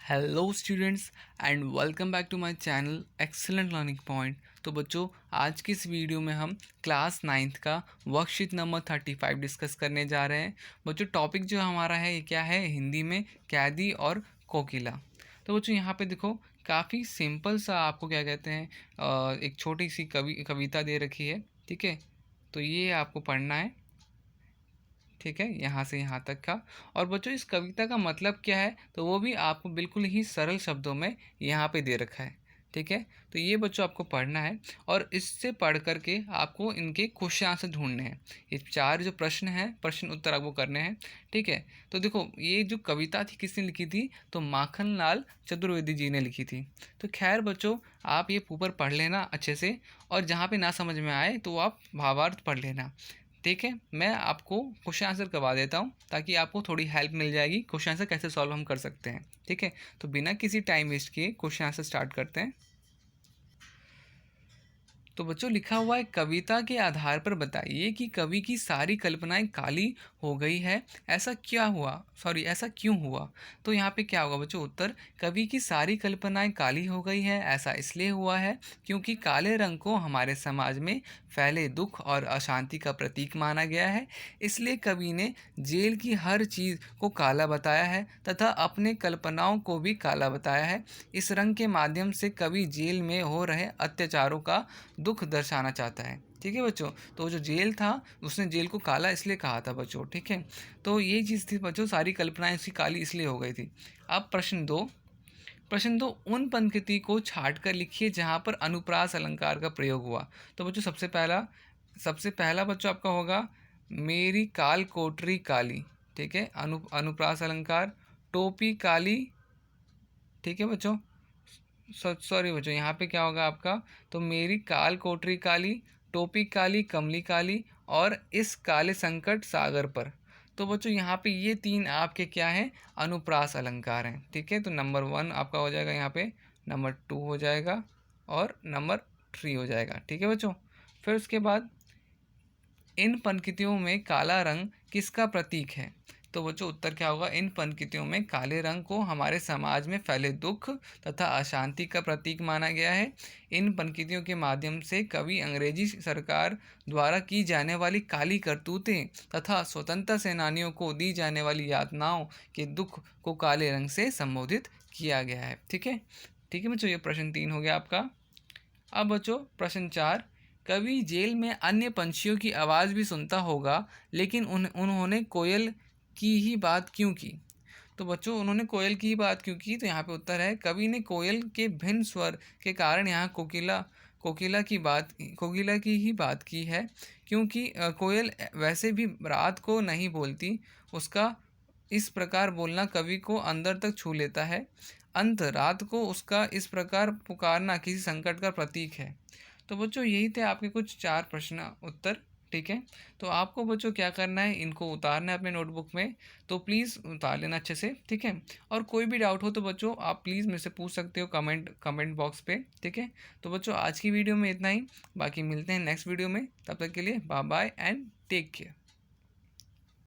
Hello students and welcome back to my channel excellent learning point. तो बच्चों, आज की इस वीडियो में हम क्लास 9th का वर्कशीट नंबर 35 डिस्कस करने जा रहे हैं। बच्चों, टॉपिक जो हमारा है ये क्या है? हिंदी में कैदी और कोकिला। तो बच्चों यहाँ पे देखो, काफ़ी सिंपल सा आपको क्या कहते हैं, एक छोटी सी कविता दे रखी है। ठीक है, तो ये आपको पढ़ना है। ठीक है, यहाँ से यहाँ तक का। और बच्चों, इस कविता का मतलब क्या है तो वो भी आपको बिल्कुल ही सरल शब्दों में यहाँ पे दे रखा है। ठीक है, तो ये बच्चों आपको पढ़ना है और इससे पढ़ करके आपको इनके क्वेश्चन आंसर ढूंढने हैं। ये 4 जो प्रश्न हैं, प्रश्न उत्तर आपको करने हैं। ठीक है, तो देखो ये जो कविता थी किसने लिखी थी? तो माखनलाल चतुर्वेदी जी ने लिखी थी। तो खैर बच्चों, आप ये ऊपर पढ़ लेना अच्छे से, और जहाँ पे ना समझ में आए तो आप भावार्थ पढ़ लेना। ठीक है, मैं आपको क्वेश्चन आंसर करवा देता हूँ ताकि आपको थोड़ी हेल्प मिल जाएगी क्वेश्चन आंसर कैसे सॉल्व हम कर सकते हैं। ठीक है, तो बिना किसी टाइम वेस्ट किए क्वेश्चन आंसर स्टार्ट करते हैं। तो बच्चों, लिखा हुआ है, कविता के आधार पर बताइए कि कवि की सारी कल्पनाएं काली हो गई है, ऐसा क्या हुआ? ऐसा क्यों हुआ? तो यहाँ पे क्या होगा बच्चों? उत्तर, कवि की सारी कल्पनाएं काली हो गई है, ऐसा इसलिए हुआ है क्योंकि काले रंग को हमारे समाज में फैले दुख और अशांति का प्रतीक माना गया है। इसलिए कवि ने जेल की हर चीज़ को काला बताया है तथा अपने कल्पनाओं को भी काला बताया है। इस रंग के माध्यम से कवि जेल में हो रहे अत्याचारों का दुख दर्शाना चाहता है। ठीक है बच्चों, तो जो जेल था उसने जेल को काला इसलिए कहा था बच्चों। ठीक है, तो ये चीज़ थी बच्चों, सारी कल्पनाएं उसकी काली इसलिए हो गई थी। अब प्रश्न दो, उन पंक्ति को छाट कर लिखिए जहाँ पर अनुप्रास अलंकार का प्रयोग हुआ। तो बच्चों, सबसे पहला बच्चों आपका होगा, मेरी काल कोठरी काली। ठीक है, अनुप्रास अलंकार, टोपी काली। ठीक है बच्चों, सॉरी बच्चों, यहाँ पे क्या होगा आपका? तो मेरी काल कोठरी काली, टोपी काली, कमली काली, और इस काले संकट सागर पर। तो बच्चों यहाँ पे ये 3 आपके क्या हैं? अनुप्रास अलंकार हैं। ठीक है, तो नंबर 1 आपका हो जाएगा, यहाँ पे नंबर 2 हो जाएगा, और नंबर 3 हो जाएगा। ठीक है बच्चों, फिर उसके बाद, इन पंक्तियों में काला रंग किसका प्रतीक है? तो बच्चों उत्तर क्या होगा? इन पंक्तियों में काले रंग को हमारे समाज में फैले दुख तथा अशांति का प्रतीक माना गया है। इन पंक्तियों के माध्यम से कवि अंग्रेजी सरकार द्वारा की जाने वाली काली करतूतें तथा स्वतंत्रता सेनानियों को दी जाने वाली यातनाओं के दुख को काले रंग से संबोधित किया गया है। ठीक है, ठीक है बच्चों, ये प्रश्न 3 हो गया आपका। अब बच्चों प्रश्न 4, कवि जेल में अन्य पंछियों की आवाज़ भी सुनता होगा, लेकिन उन्होंने कोयल की ही बात क्यों की? तो बच्चों, उन्होंने कोयल की ही बात क्यों की? तो यहाँ पे उत्तर है, कवि ने कोयल के भिन्न स्वर के कारण यहाँ कोकिला की ही बात की है, क्योंकि कोयल वैसे भी रात को नहीं बोलती। उसका इस प्रकार बोलना कवि को अंदर तक छू लेता है। अंत रात को उसका इस प्रकार पुकारना किसी संकट का प्रतीक है। तो बच्चों, यही थे आपके कुछ 4 प्रश्न उत्तर। ठीक है, तो आपको बच्चों क्या करना है, इनको उतारना है अपने नोटबुक में। तो प्लीज़ उतार लेना अच्छे से। ठीक है, और कोई भी डाउट हो तो बच्चों आप प्लीज़ मेरे से पूछ सकते हो कमेंट बॉक्स पे। ठीक है, तो बच्चों आज की वीडियो में इतना ही, बाकी मिलते हैं नेक्स्ट वीडियो में। तब तक के लिए bye bye and take care.